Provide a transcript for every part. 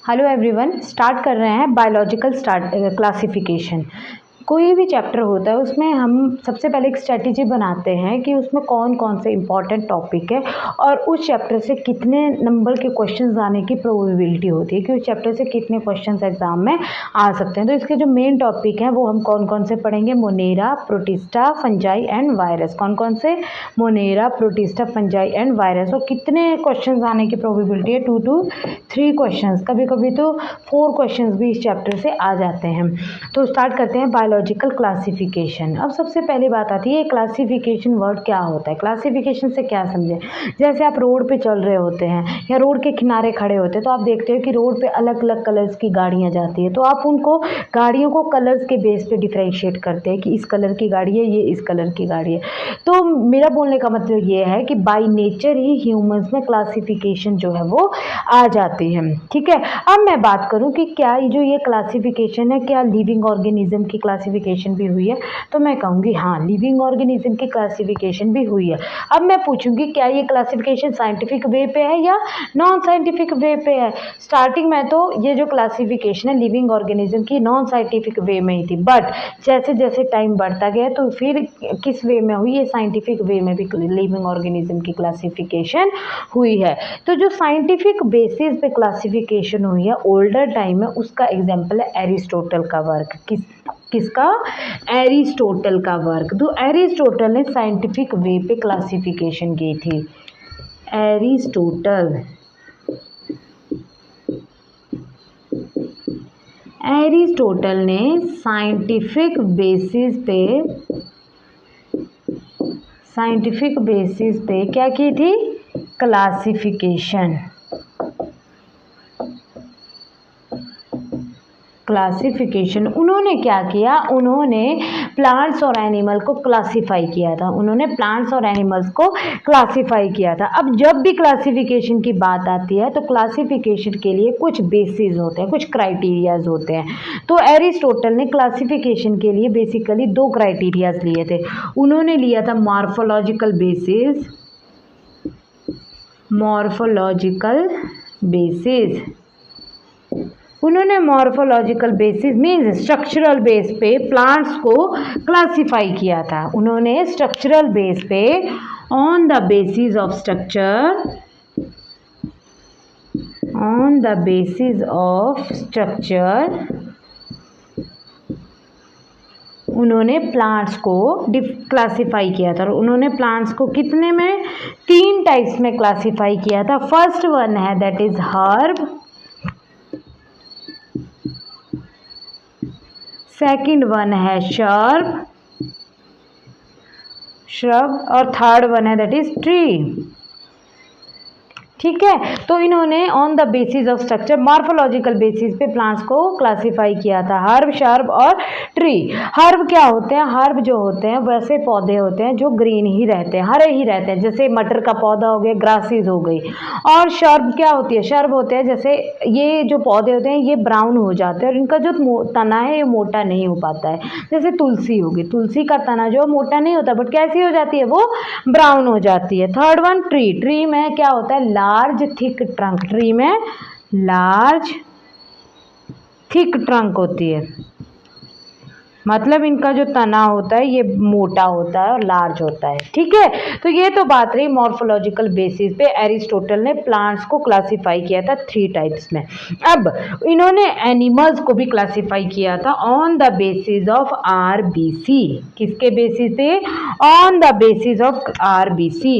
Hello everyone, start कर रहे हैं बायोलॉजिकल क्लासिफिकेशन। कोई भी चैप्टर होता है उसमें हम सबसे पहले एक स्ट्रेटेजी बनाते हैं कि उसमें कौन कौन से इंपॉर्टेंट टॉपिक है और उस चैप्टर से कितने नंबर के क्वेश्चंस आने की प्रोबेबिलिटी होती है कि उस चैप्टर से कितने क्वेश्चंस एग्जाम में आ सकते हैं। तो इसके जो मेन टॉपिक हैं वो हम कौन कौन से पढ़ेंगे, Monera, protista, fungi and virus. कौन कौन से? Monera, protista, fungi and virus. और कितने क्वेश्चंस आने की प्रोबेबिलिटी है? 2 to 3 क्वेश्चंस, कभी कभी तो 4 क्वेश्चंस भी इस चैप्टर से आ जाते हैं। तो स्टार्ट करते हैं बायोलॉजिकल क्लासिफिकेशन। अब सबसे पहली बात आती है क्लासिफिकेशन वर्ड क्या होता है, क्लासिफिकेशन से क्या समझे। जैसे आप रोड पे चल रहे होते हैं या रोड के किनारे खड़े होते हैं तो आप देखते हो कि रोड पे अलग अलग कलर्स की गाड़ियां जाती है, तो आप उनको गाड़ियों को कलर्स के बेस पे डिफरेंशिएट करते हैं कि इस कलर की गाड़ी है, ये इस कलर की गाड़ी है। तो मेरा बोलने का मतलब ये है कि बाय नेचर ही ह्यूमंस में क्लासिफिकेशन जो है वो आ जाती है। ठीक है, अब मैं बात करूं कि क्या जो ये क्लासिफिकेशन है क्या लिविंग ऑर्गेनिज्म की क्लासिफिकेशन भी हुई है, तो मैं कहूँगी हाँ, लिविंग ऑर्गेनिज्म की क्लासिफिकेशन भी हुई है। अब मैं पूछूंगी क्या ये क्लासिफिकेशन साइंटिफिक वे पे है या नॉन साइंटिफिक वे पे है। स्टार्टिंग में तो ये जो क्लासिफिकेशन है लिविंग ऑर्गेनिज्म की नॉन साइंटिफिक वे में ही थी, बट जैसे जैसे टाइम बढ़ता गया तो फिर किस वे में हुई, ये साइंटिफिक वे में भी लिविंग ऑर्गेनिज्म की क्लासिफिकेशन हुई है। तो जो साइंटिफिक बेसिस पे क्लासिफिकेशन हुई है ओल्डर टाइम में, उसका एग्जाम्पल है एरिस्टोटल का वर्क। किसका? एरिस्टोटल का वर्क। तो एरिस्टोटल ने साइंटिफिक वे पे क्लासिफिकेशन की थी। एरिस्टोटल ने साइंटिफिक बेसिस पे क्या की थी? क्लासिफिकेशन। उन्होंने क्या किया, उन्होंने प्लांट्स और एनिमल को क्लासिफाई किया था। अब जब भी क्लासिफिकेशन की बात आती है तो क्लासिफिकेशन के लिए कुछ बेसिस होते हैं, कुछ क्राइटेरियाज होते हैं। तो एरिस्टोटल ने क्लासिफिकेशन के लिए बेसिकली 2 क्राइटेरियाज लिए थे। उन्होंने लिया था morphological basis means structural base पे प्लांट्स को क्लासिफाई किया था। उन्होंने स्ट्रक्चरल बेस पे on the basis of structure उन्होंने प्लांट्स को क्लासिफाई किया था। और उन्होंने प्लांट्स को कितने में? 3 टाइप्स में क्लासिफाई किया था। फर्स्ट वन है that is herb, second one है श्रब और थर्ड वन है दैट इज ट्री। ठीक है, तो इन्होंने on the basis of structure morphological basis पे प्लांट्स को क्लासिफाई किया था, हर्ब, शर्ब और ट्री। हर्ब क्या होते हैं? हर्ब जो होते हैं वैसे पौधे होते हैं जो ग्रीन ही रहते हैं, हरे ही रहते हैं, जैसे मटर का पौधा हो गया, ग्रासेस हो गई। और शर्ब क्या होती है? शर्ब होते हैं जैसे ये जो पौधे होते हैं ये ब्राउन हो जाते हैं और इनका जो तना है ये मोटा नहीं हो पाता है। जैसे तुलसी होगी, तुलसी का तना जो मोटा नहीं होता बट कैसी हो जाती है, वो ब्राउन हो जाती है। थर्ड वन ट्री में क्या होता है? Large thick trunk. ट्री में लार्ज थिक ट्रंक होती है, मतलब इनका जो तना होता है ये मोटा होता है और लार्ज होता है। ठीक है, तो ये तो बात रही मॉर्फोलॉजिकल बेसिस पे एरिस्टोटल ने प्लांट्स को क्लासिफाई किया था 3 टाइप्स में। अब इन्होंने एनिमल्स को भी क्लासिफाई किया था on the basis of RBC. किसके बेसिस पे? On the basis of RBC.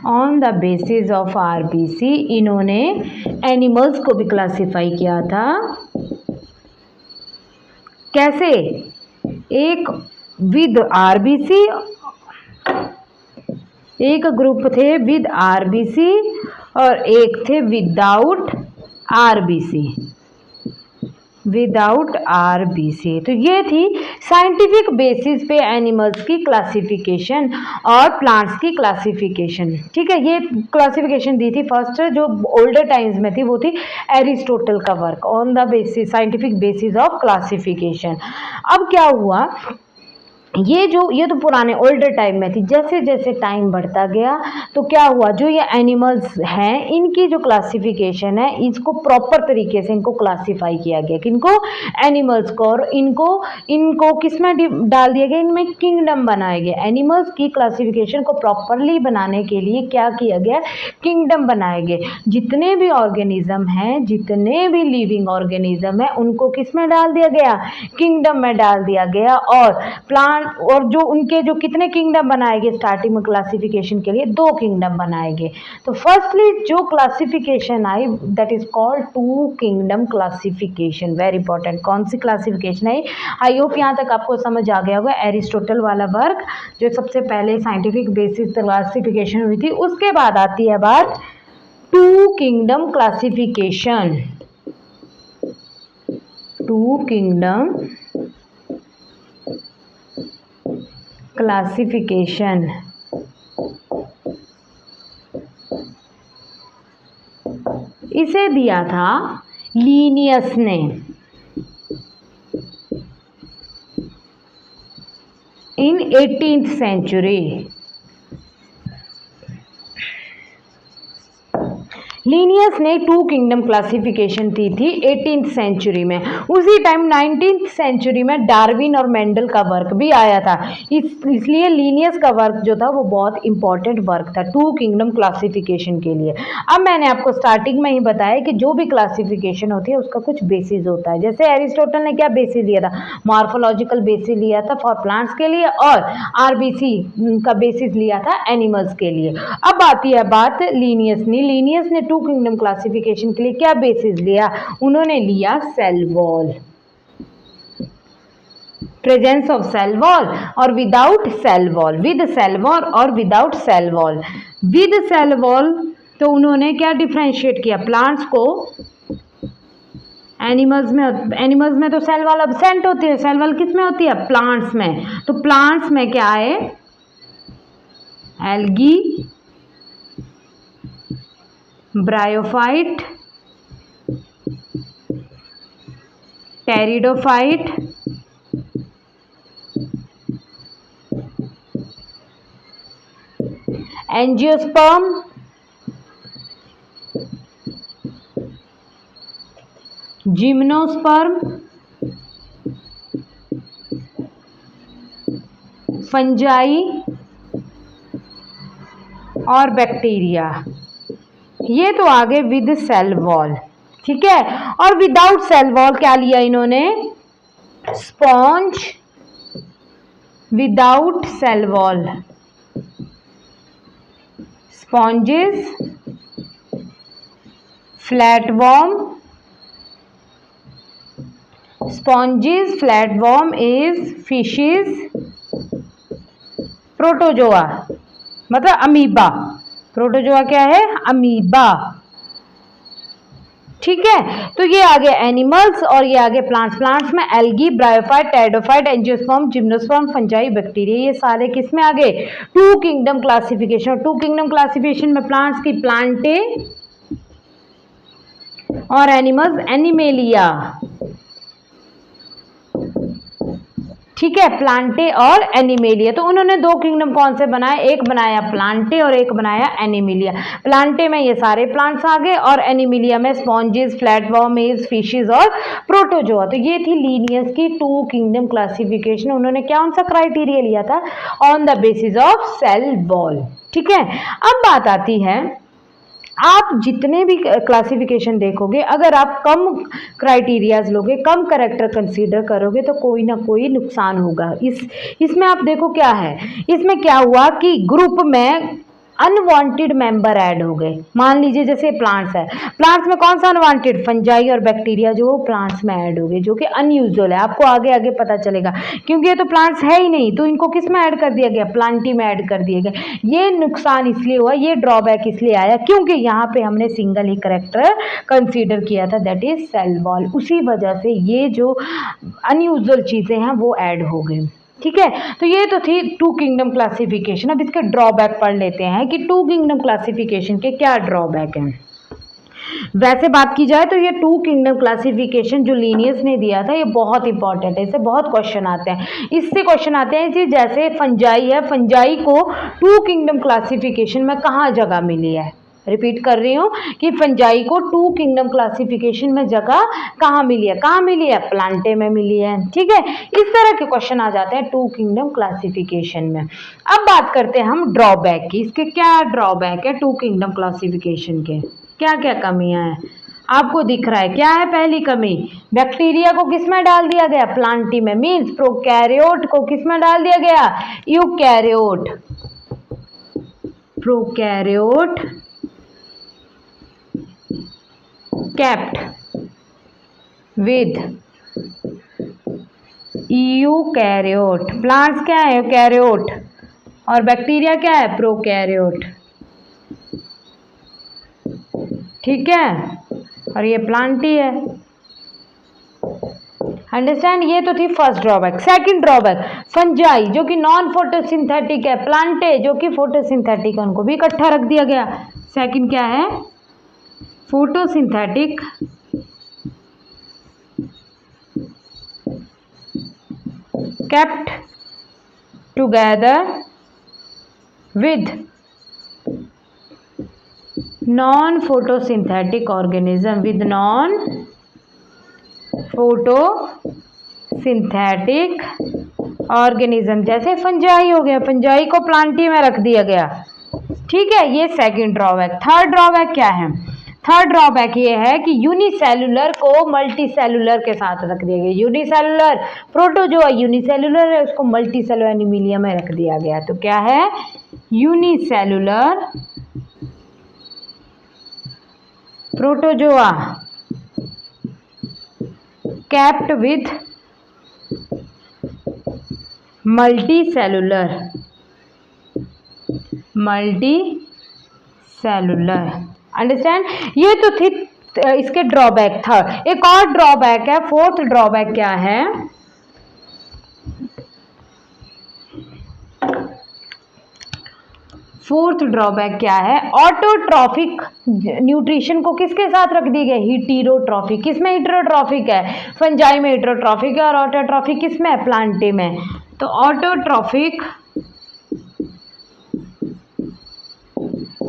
On the basis of RBC इन्होंने एनिमल्स को भी क्लासिफाई किया था। कैसे? एक विद आरबीसी, एक ग्रुप थे विद आरबीसी और एक थे विदाउट आरबीसी। तो ये थी साइंटिफिक बेसिस पे एनिमल्स की क्लासिफिकेशन और प्लांट्स की क्लासिफिकेशन। ठीक है, ये क्लासिफिकेशन दी थी फर्स्ट जो ओल्डर टाइम्स में थी, वो थी एरिस्टोटल का work on the basis scientific basis of classification. अब क्या हुआ ये तो पुराने ओल्डर टाइम में थी। जैसे जैसे टाइम बढ़ता गया तो क्या हुआ, जो ये एनिमल्स हैं इनकी जो क्लासिफिकेशन है, इसको प्रॉपर तरीके से इनको क्लासिफाई किया गया। किनको? एनिमल्स को। और इनको इनको किस में डाल दिया गया, इनमें किंगडम बनाए गए। एनिमल्स की क्लासिफिकेशन को प्रॉपरली बनाने के लिए क्या किया गया, किंगडम बनाए गए। जितने भी ऑर्गेनिज्म हैं, जितने भी लिविंग ऑर्गेनिज्म है, उनको किस में डाल दिया गया, किंगडम में डाल दिया गया। और प्लांट और जो उनके जो कितने किंगडम बनाए गए स्टार्टिंग में क्लासिफिकेशन के लिए, 2 किंगडम बनाए गए। तो फर्स्टली जो classification I that is called 2 kingdom classification. Very important. कौन सी क्लासिफिकेशन है? आई होप यहाँ तक आपको समझ आ गया होगा। एरिस्टोटल वाला वर्क जो सबसे पहले साइंटिफिक बेसिस क्लासिफिकेशन हुई थी, उसके बाद आती है बात 2 किंगडम क्लासिफिकेशन। 2 kingdom classification. इसे दिया था लीनियस ने इन 18th सेंचुरी। लीनियस ने 2 किंगडम क्लासिफिकेशन दी थी 18th सेंचुरी में। उसी टाइम 19th सेंचुरी में डार्विन और मेंडल का वर्क भी आया था। इसलिए लीनियस का वर्क जो था वो बहुत इंपॉर्टेंट वर्क था 2 किंगडम क्लासिफिकेशन के लिए। अब मैंने आपको स्टार्टिंग में ही बताया कि जो भी क्लासिफिकेशन होती है उसका कुछ बेसिस होता है। जैसे एरिस्टोटल ने क्या बेसिस लिया था, मॉर्फोलॉजिकल बेसिस लिया था फॉर प्लांट्स के लिए, और आरबीसी का बेसिस लिया था एनिमल्स के लिए। अब आती है बात लीनियस ने 2 किंगडम क्लासिफिकेशन के लिए क्या बेसिस लिया, उन्होंने लिया cell wall, presence of cell wall और without cell wall, with cell wall और without cell wall. With cell wall तो उन्होंने क्या डिफरेंशिएट किया, प्लांट्स को एनिमल्स में तो सेल वॉल एब्सेंट होती है। सेल वॉल किस में होती है, प्लांट्स में। तो प्लांट्स में क्या है, algae, bryophyte, pteridophyte, angiosperm, gymnosperm, fungi और बैक्टीरिया। ये तो आगे विद सेल वॉल, ठीक है। और विदाउट सेल वॉल क्या लिया इन्होंने, sponge, without cell wall sponges, flatworm, sponges, flatworm is fishes, protozoa मतलब अमीबा। प्रोटोजोआ क्या है, अमीबा, ठीक है। तो ये आगे एनिमल्स और ये आगे प्लांट्स। प्लांट्स में algae, bryophyte, pteridophyte, angiosperm, gymnosperm, fungi, bacteria, ये सारे किस में आ गए, 2 किंगडम क्लासिफिकेशन। 2 किंगडम क्लासिफिकेशन में प्लांट्स की प्लांटे और एनिमल्स एनिमेलिया, ठीक है, प्लांटे और एनिमेलिया। तो उन्होंने 2 किंगडम कौन से बनाए, एक बनाया प्लांटे और एक बनाया एनिमेलिया। प्लांटे में ये सारे प्लांट्स आ गए और एनिमेलिया में स्पॉन्जेस, फ्लैटवर्म, फिशेस और प्रोटोजोआ। तो ये थी लीनियस की 2 किंगडम क्लासिफिकेशन। उन्होंने कौन सा क्राइटेरिया लिया था, on the basis of cell wall, ठीक है। अब बात आती है, आप जितने भी क्लासिफिकेशन देखोगे, अगर आप कम क्राइटेरियाज लोगे, कम कैरेक्टर कंसीडर करोगे तो कोई ना कोई नुकसान होगा। इसमें आप देखो क्या है, इसमें क्या हुआ कि ग्रुप में अनवांटेड मेंबर ऐड हो गए। मान लीजिए जैसे प्लांट्स है, प्लांट्स में कौन सा अनवांटेड, फंजाई और बैक्टीरिया जो प्लांट्स में ऐड हो गए, जो कि अनयूजुअल है। आपको आगे आगे पता चलेगा, क्योंकि ये तो प्लांट्स है ही नहीं, तो इनको किस में ऐड कर दिया गया, प्लांटी में ऐड कर दिए गए। ये नुकसान इसलिए हुआ, ये ड्रॉबैक इसलिए आया क्योंकि यहाँ पे हमने सिंगल ही करेक्टर कंसीडर किया था, दैट इज सेल वॉल। उसी वजह से ये जो अनयूजुअल चीजें हैं वो ऐड हो गई, ठीक है। तो ये तो थी 2 किंगडम क्लासिफिकेशन। अब इसके ड्रॉबैक पढ़ लेते हैं कि 2 किंगडम क्लासिफिकेशन के क्या ड्रॉबैक हैं। वैसे बात की जाए तो ये टू किंगडम क्लासिफिकेशन जो लीनियस ने दिया था ये बहुत इंपॉर्टेंट है, इससे बहुत क्वेश्चन आते हैं। इससे क्वेश्चन आते हैं जी, जैसे फंजाई है, फंजाई को टू किंगडम क्लासिफिकेशन में कहाँ जगह मिली है। रिपीट कर रही हूँ कि फंजाई को टू किंगडम क्लासिफिकेशन में जगह कहाँ मिली है, कहाँ मिली है, प्लांटे में मिली है। ठीक है, इस तरह के क्वेश्चन आ जाते हैं टू किंगडम क्लासिफिकेशन में। अब बात करते हैं हम ड्रॉबैक की, इसके क्या ड्रॉबैक है टू किंगडम क्लासिफिकेशन के, क्या क्या कमियां हैं आपको दिख रहा है। क्या है पहली कमी, बैक्टीरिया को किसमें डाल दिया गया, प्लांटी में, मीन्स प्रोकैरियोट को किसमें डाल दिया गया, eukaryote. Prokaryote kept with eukaryote. Plants क्या है, यूकैरियोट, और बैक्टीरिया क्या है, प्रोकैरियोट। ठीक है, और ये प्लांटी है। अंडरस्टैंड, ये तो थी first drawback. Second drawback, fungi जो कि नॉन फोटोसिंथेटिक है, प्लांटे जो कि फोटोसिंथेटिक है, उनको भी इकट्ठा रख दिया गया। सेकंड क्या है, photosynthetic kept together with non photosynthetic organism, with non photosynthetic organism, जैसे फंजाई हो गया, फंजाई को प्लांटी में रख दिया गया। ठीक है, ये सेकंड ड्रॉबैक। थर्ड ड्रॉबैक क्या है, थर्ड ड्रॉबैक ये है कि यूनिसेलुलर को मल्टीसेलुलर के साथ रख दिया गया। यूनिसेलुलर प्रोटोजोआ यूनिसेलुलर है, उसको मल्टीसेलुलर एनिमिलिया में रख दिया गया। तो क्या है, unicellular protozoa kept with multicellular understand. ये तो थी इसके ड्रॉबैक। थर्ड, एक और ड्रॉबैक है, फोर्थ ड्रॉबैक क्या है, फोर्थ ड्रॉबैक क्या है, ऑटोट्रॉफिक न्यूट्रिशन को किसके साथ रख दी गई, हीटेरोट्रॉफिक। किसमें हीटेरोट्रॉफिक है, फंजाई में हीटेरोट्रॉफिक है, और ऑटोट्रॉफिक किसमें है, प्लांटे में। तो autotrophic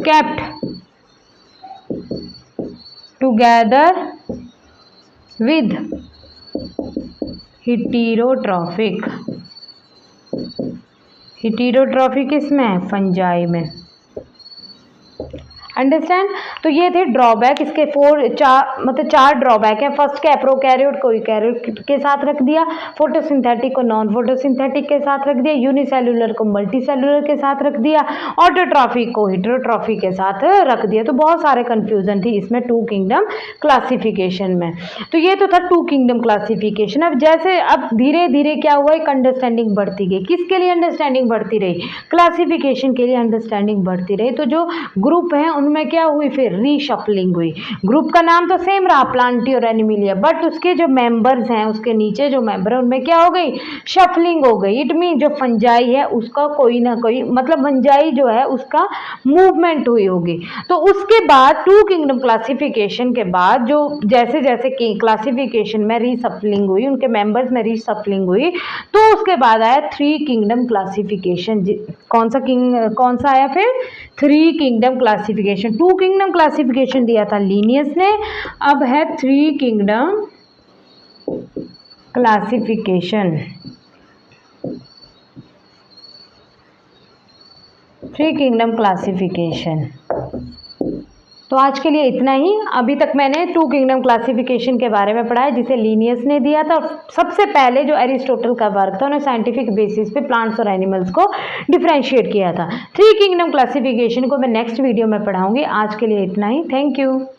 kept together with heterotrophic, heterotrophic किसमें है, फंजाई में। अंडरस्टैंड, तो ये थे ड्रॉबैक। इसके चार ड्रॉबैक है। फर्स्ट क्या, प्रोकैरियोट को यूकैरियोट के साथ रख दिया, फोटोसिंथेटिक को नॉन फोटोसिंथेटिक के साथ रख दिया, यूनिसेलुलर को मल्टीसेलुलर के साथ रख दिया, ऑटोट्रॉफिक को हेटेरोट्रॉफिक के साथ रख दिया। तो बहुत सारे कंफ्यूजन थी इसमें टू किंगडम क्लासिफिकेशन में। तो ये तो था टू किंगडम क्लासिफिकेशन। अब जैसे अब धीरे धीरे क्या हुआ, एक अंडरस्टैंडिंग बढ़ती गई। किसके लिए अंडरस्टैंडिंग बढ़ती रही, क्लासिफिकेशन के लिए अंडरस्टैंडिंग बढ़ती रही। तो जो ग्रुप है उनमें क्या हुई, फिर रीशफलिंग हुई। ग्रुप का नाम तो सेम रहा, प्लांटी और एनिमिलिया, बट उसके जो मेंबर्स हैं, उसके नीचे जो मेंबर है, उनमें क्या हो गई, शफलिंग हो गई। इट मीन जो फंजाई है उसका कोई ना कोई, मतलब फंजाई जो है उसका मूवमेंट हुई होगी। तो उसके बाद टू किंगडम क्लासिफिकेशन के बाद जो जैसे जैसे क्लासिफिकेशन में रीशफलिंग हुई, उनके मेंबर्स में रीशफलिंग हुई, तो उसके बाद आया थ्री किंगडम क्लासिफिकेशन। कौन सा आया फिर, three kingdom classification. Two kingdom classification दिया था लीनियस ने, अब है three kingdom classification. Three kingdom classification. तो आज के लिए इतना ही। अभी तक मैंने टू किंगडम क्लासिफिकेशन के बारे में पढ़ा है, जिसे लीनियस ने दिया था। सबसे पहले जो एरिस्टोटल का वर्क था, उन्होंने साइंटिफिक बेसिस पे प्लांट्स और एनिमल्स को डिफरेंशिएट किया था। थ्री किंगडम क्लासिफिकेशन को मैं नेक्स्ट वीडियो में पढ़ाऊंगी। आज के लिए इतना ही। Thank you.